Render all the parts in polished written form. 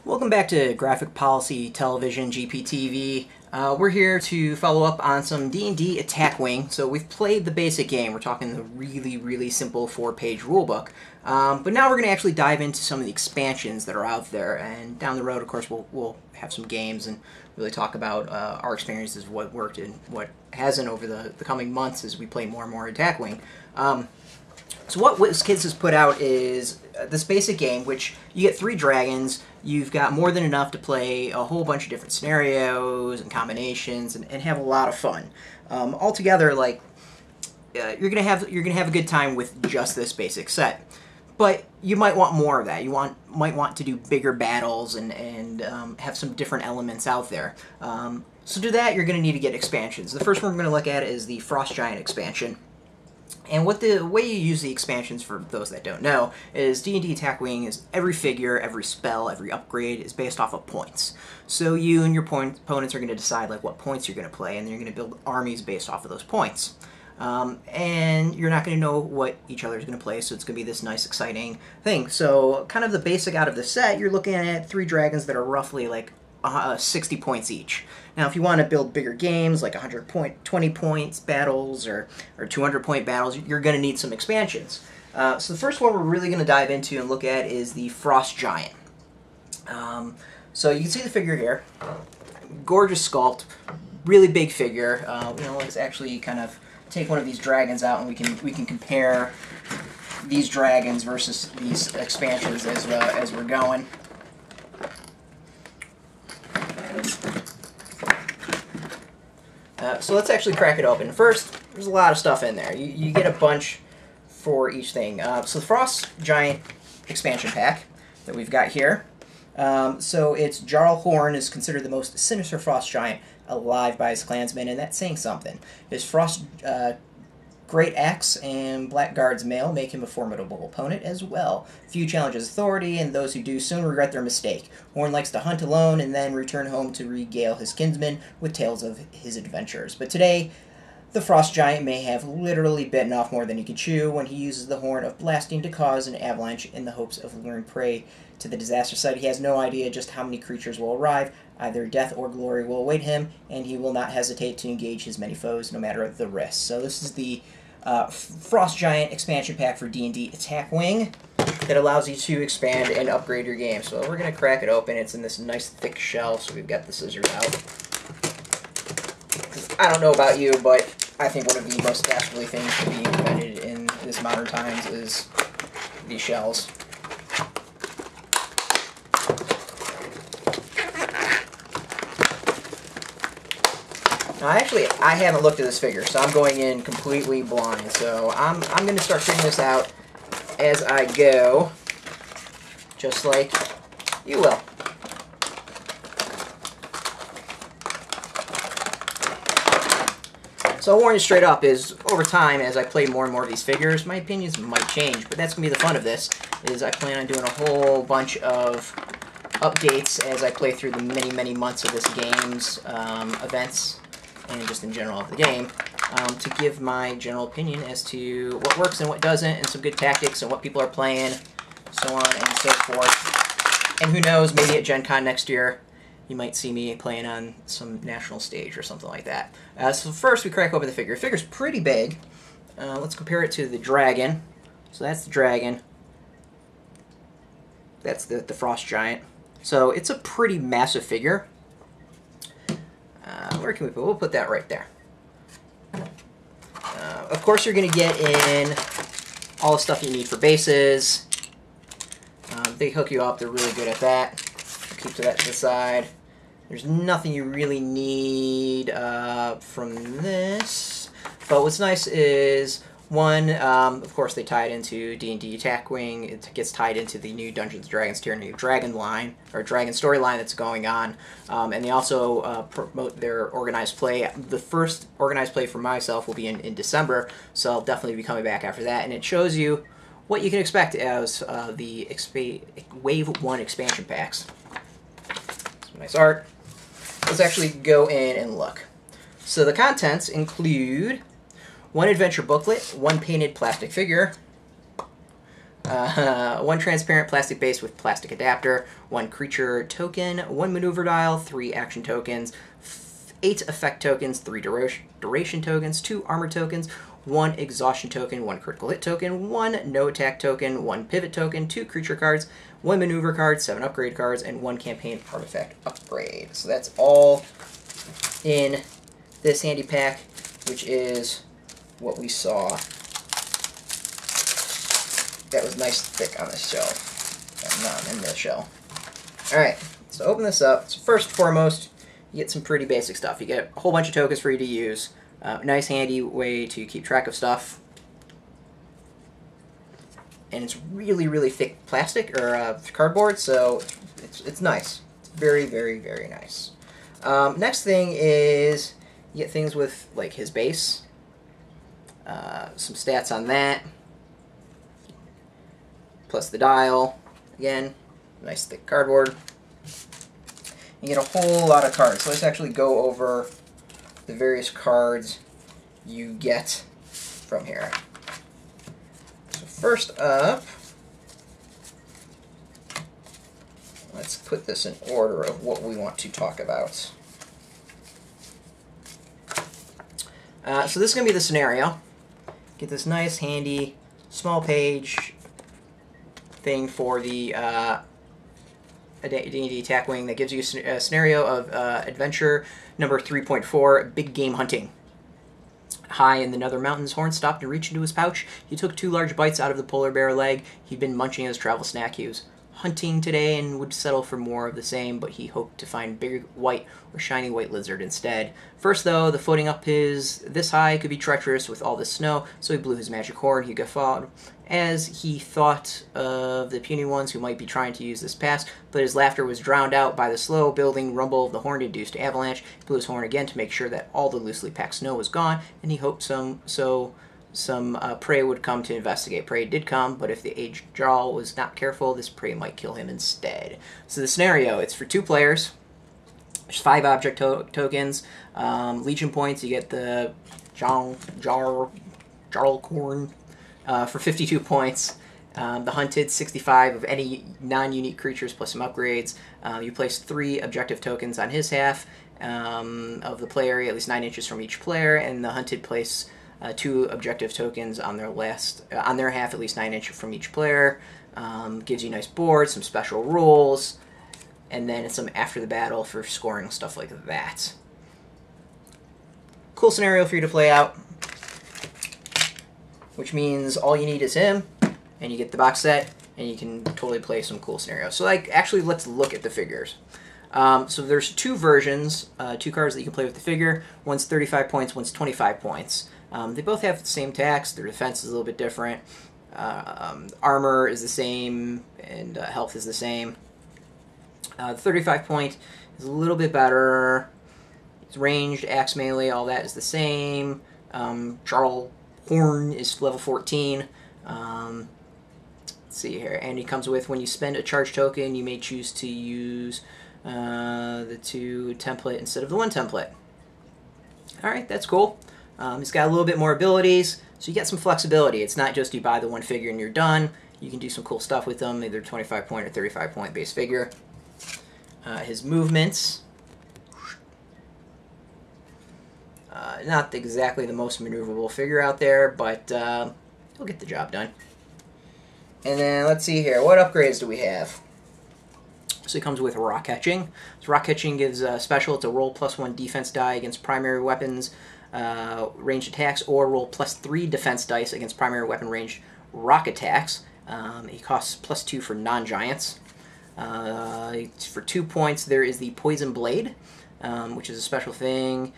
Welcome back to Graphic Policy Television, GPTV. We're here to follow up on some D&D Attack Wing. So we've played the basic game. We're talking the really simple 4-page rulebook. But now we're going to actually dive into some of the expansions that are out there. And down the road, of course, we'll have some games and really talk about our experiences, what worked and what hasn't over the coming months as we play more and more Attack Wing. So what WizKids has put out is this basic game, which you get 3 dragons. You've got more than enough to play a whole bunch of different scenarios and combinations, and have a lot of fun. Altogether, like you're gonna have a good time with just this basic set. But you might want more of that. You might want to do bigger battles and have some different elements out there. So to do that, you're going to need to get expansions. The first one we're going to look at is the Frost Giant expansion. And what the way you use the expansions, for those that don't know, is D&D Attack Wing is every figure, every spell, every upgrade is based off of points. So you and your opponents are going to decide like what points you're going to play, and then you're going to build armies based off of those points. And you're not going to know what each other is going to play, so it's going to be this nice, exciting thing. So kind of the basic out of the set, you're looking at 3 dragons that are roughly like 60 points each. Now, if you want to build bigger games, like 120 points battles or 200-point battles, you're going to need some expansions. So the first one we're really going to dive into and look at is the Frost Giant. So you can see the figure here. Gorgeous sculpt, really big figure. Let's actually kind of take one of these dragons out, and we can compare these dragons versus these expansions as we're going. So let's actually crack it open. First, there's a lot of stuff in there. You get a bunch for each thing. So the Frost Giant expansion pack that we've got here. So it's Jarl Horn is considered the most sinister Frost Giant alive by his clansmen, and that's saying something. His Frost Great Axe and Blackguard's Mail make him a formidable opponent as well. Few challenge his authority, and those who do soon regret their mistake. Horn likes to hunt alone and then return home to regale his kinsmen with tales of his adventures. But today, the Frost Giant may have literally bitten off more than he can chew when he uses the Horn of Blasting to cause an avalanche in the hopes of luring prey to the disaster site. He has no idea just how many creatures will arrive. Either death or glory will await him, and he will not hesitate to engage his many foes no matter the risk. So this is the Frost Giant expansion pack for D&D Attack Wing that allows you to expand and upgrade your game. So we're going to crack it open. It's in this nice thick shell, so we've got the scissors out. I don't know about you, but I think one of the most dastardly things to be invented in this modern times is these shells. Now, actually, I haven't looked at this figure, so I'm going in completely blind. So I'm going to start figuring this out as I go, just like you will. So I'll warn you straight up is, over time, as I play more and more of these figures, my opinions might change. But that's going to be the fun of this, is I plan on doing a whole bunch of updates as I play through the many months of this game's events, and just in general of the game, to give my general opinion as to what works and what doesn't, and some good tactics and what people are playing, so on and so forth. And who knows, maybe at Gen Con next year, you might see me playing on some national stage or something like that. So first, we crack open the figure. The figure's pretty big. Let's compare it to the dragon. So that's the dragon. That's the Frost Giant. So it's a pretty massive figure. Where can we put? We'll put that right there. Of course, you're going to get in all the stuff you need for bases. They hook you up. They're really good at that. Keep that to the side. There's nothing you really need from this. But what's nice is, one, of course, they tie it into D&D Attack Wing. It gets tied into the new Dungeons & Dragons Tyranny of Dragon line, or Dragon storyline that's going on. And they also promote their organized play. The first organized play for myself will be in December, so I'll definitely be coming back after that. And it shows you what you can expect as the Wave 1 expansion packs. Some nice art. Let's actually go in and look. So the contents include 1 adventure booklet, 1 painted plastic figure, One transparent plastic base with plastic adapter, one creature token, one maneuver dial, 3 action tokens, 8 effect tokens, 3 duration tokens, 2 armor tokens, 1 exhaustion token, 1 critical hit token, 1 no attack token, 1 pivot token, 2 creature cards, 1 maneuver card, 7 upgrade cards, and 1 campaign artifact upgrade. So that's all in this handy pack, which is what we saw. That was nice thick on this shelf. Not in this shell. Alright, so open this up. So first and foremost, you get some pretty basic stuff. You get a whole bunch of tokens for you to use. Nice handy way to keep track of stuff. And it's really, really thick plastic or cardboard, so it's nice. It's very, very, very nice. Next thing is you get things with like his base. Some stats on that. Plus the dial. Again, nice thick cardboard. You get a whole lot of cards. So let's actually go over the various cards you get from here. So first up, let's put this in order of what we want to talk about. So this is going to be the scenario. Get this nice, handy, small page thing for the D&D attack wing that gives you a scenario of adventure number 3.4, Big Game Hunting. High in the Nether Mountains, Horn stopped and reached into his pouch. He took 2 large bites out of the polar bear leg he'd been munching as travel snack. He was hunting today and would settle for more of the same, but he hoped to find big white or shiny white lizard instead. First, though, the footing up this high could be treacherous with all this snow, so he blew his magic horn. He guffawed as he thought of the puny ones who might be trying to use this pass, but his laughter was drowned out by the slow building rumble of the horn-induced avalanche. He blew his horn again to make sure that all the loosely packed snow was gone, and he hoped some prey would come to investigate. Prey did come, but if the aged Jarl was not careful, this prey might kill him instead. So the scenario, it's for 2 players. There's 5 object tokens. Legion points, you get the Jarl Corn for 52 points. The Hunted, 65 of any non-unique creatures plus some upgrades. You place 3 objective tokens on his half of the play area, at least 9 inches from each player, and the Hunted place 2 objective tokens on their half, at least 9 inches from each player. Gives you a nice board, some special rules, and then some after the battle for scoring, stuff like that. Cool scenario for you to play out, which means all you need is him, and you get the box set, and you can totally play some cool scenarios. So, actually, let's look at the figures. So there's 2 versions, 2 cards that you can play with the figure. One's 35 points, one's 25 points. They both have the same tax. Their defense is a little bit different. Armor is the same, and health is the same. The 35 point is a little bit better. It's ranged, axe melee, all that is the same. Jarl Horn is level 14. Let's see here. And he comes with, when you spend a charge token, you may choose to use the 2 template instead of the 1 template. Alright, that's cool. He's got a little bit more abilities, so you get some flexibility. It's not just you buy the 1 figure and you're done. You can do some cool stuff with them, either 25 point or 35 point base figure. His movements, not exactly the most maneuverable figure out there, but he'll get the job done. And then let's see here, what upgrades do we have? So he comes with rock catching. So rock catching gives a special. It's a roll +1 defense die against primary weapons, ranged attacks, or roll +3 defense dice against primary weapon ranged rock attacks. He costs +2 for non-giants. For 2 points, there is the Poison Blade, which is a special thing.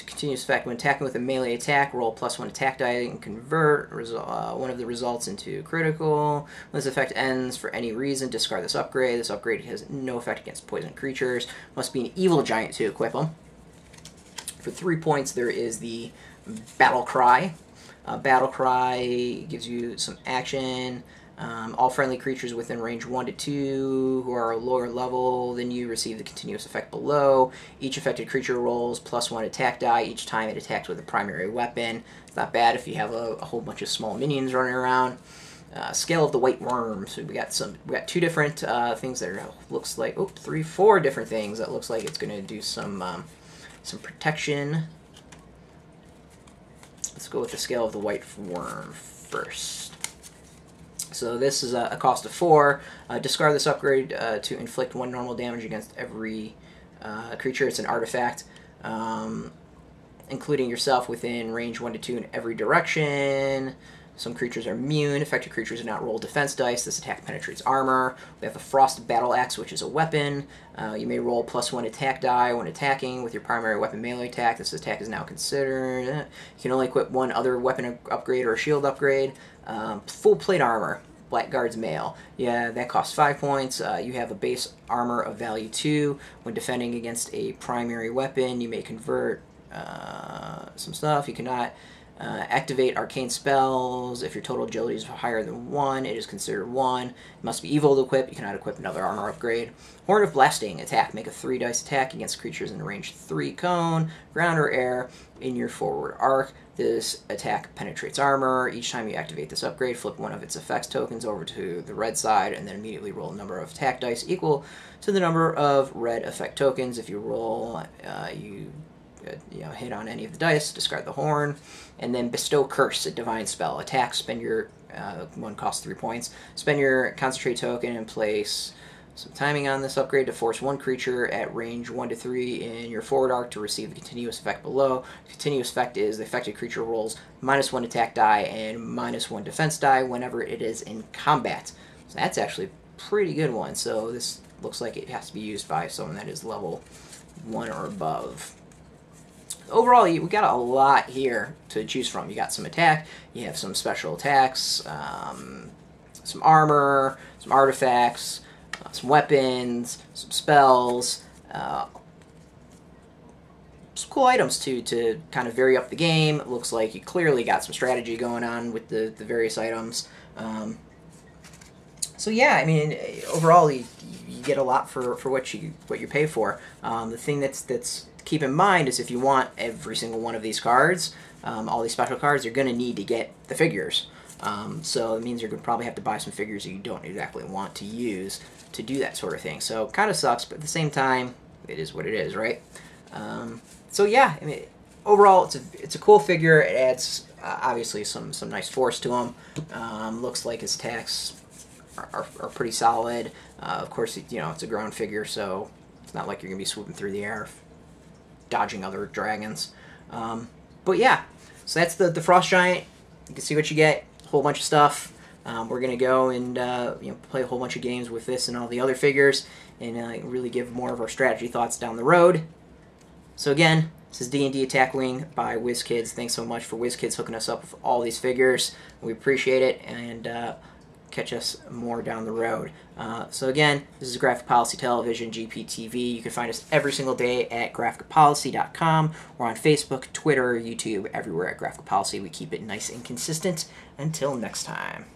Continuous effect. When attacking with a melee attack, roll +1 attack die and convert one of the results into critical. When this effect ends for any reason, discard this upgrade. This upgrade has no effect against poison creatures. Must be an evil giant to equip them. For 3 points, there is the Battle Cry. Battle Cry gives you some action. All friendly creatures within range 1 to 2 who are a lower level than you receive the continuous effect below. Each affected creature rolls +1 attack die each time it attacks with a primary weapon. It's not bad if you have a whole bunch of small minions running around. Scale of the White Worm. So we got two different things that are, looks like, four different things that looks like it's going to do some protection. Let's go with the Scale of the White Worm first. So this is a cost of 4. Discard this upgrade to inflict 1 normal damage against every creature. It's an artifact, including yourself within range 1 to 2 in every direction. Some creatures are immune. Affected creatures do not roll defense dice. This attack penetrates armor. We have the Frost Battle Axe, which is a weapon. You may roll +1 attack die when attacking with your primary weapon melee attack. This attack is now considered. You can only equip 1 other weapon upgrade or shield upgrade. Full plate armor. Blackguard's Mail. Yeah, that costs 5 points. You have a base armor of value 2. When defending against a primary weapon, you may convert some stuff. You cannot activate arcane spells. If your total agility is higher than 1, it is considered 1. It must be evil to equip. You cannot equip another armor upgrade. Horn of Blasting. Attack. Make a 3-dice attack against creatures in range 3 cone, ground, or air in your forward arc. This attack penetrates armor. Each time you activate this upgrade, flip one of its effects tokens over to the red side, and then immediately roll a number of attack dice equal to the number of red effect tokens. If you roll, you hit on any of the dice, discard the horn, and then Bestow Curse, a divine spell. Attack, spend your, one costs 3 points. Spend your concentrate token and place some timing on this upgrade to force 1 creature at range 1 to 3 in your forward arc to receive the continuous effect below. The continuous effect is the affected creature rolls -1 attack die and -1 defense die whenever it is in combat. So that's actually a pretty good one. So this looks like it has to be used by someone that is level 1 or above. Overall, we got a lot here to choose from. You got some attack, you have some special attacks, some armor, some artifacts, some weapons, some spells, some cool items to kind of vary up the game. It looks like you clearly got some strategy going on with the various items. So yeah, I mean, overall, you get a lot for what you pay for. The thing that's keep in mind is if you want every single one of these cards, all these special cards, you're going to need to get the figures. So it means you're going to probably have to buy some figures that you don't exactly want to use to do that sort of thing. So kind of sucks, but at the same time, it is what it is, right? So yeah, I mean, overall, it's a cool figure. It adds obviously some nice force to him. Looks like his attacks are pretty solid. Of course, it's a ground figure, so it's not like you're gonna be swooping through the air, dodging other dragons. But yeah, so that's the Frost Giant. You can see what you get. A whole bunch of stuff. We're gonna go and play a whole bunch of games with this and all the other figures, and really give more of our strategy thoughts down the road. So again, this is D&D Attack Wing by WizKids. Thanks so much for WizKids hooking us up with all these figures. We appreciate it, and catch us more down the road. So again, this is Graphic Policy Television, GPTV. You can find us every single day at graphicpolicy.com. We're on Facebook, Twitter, YouTube, everywhere at Graphic Policy. We keep it nice and consistent. Until next time.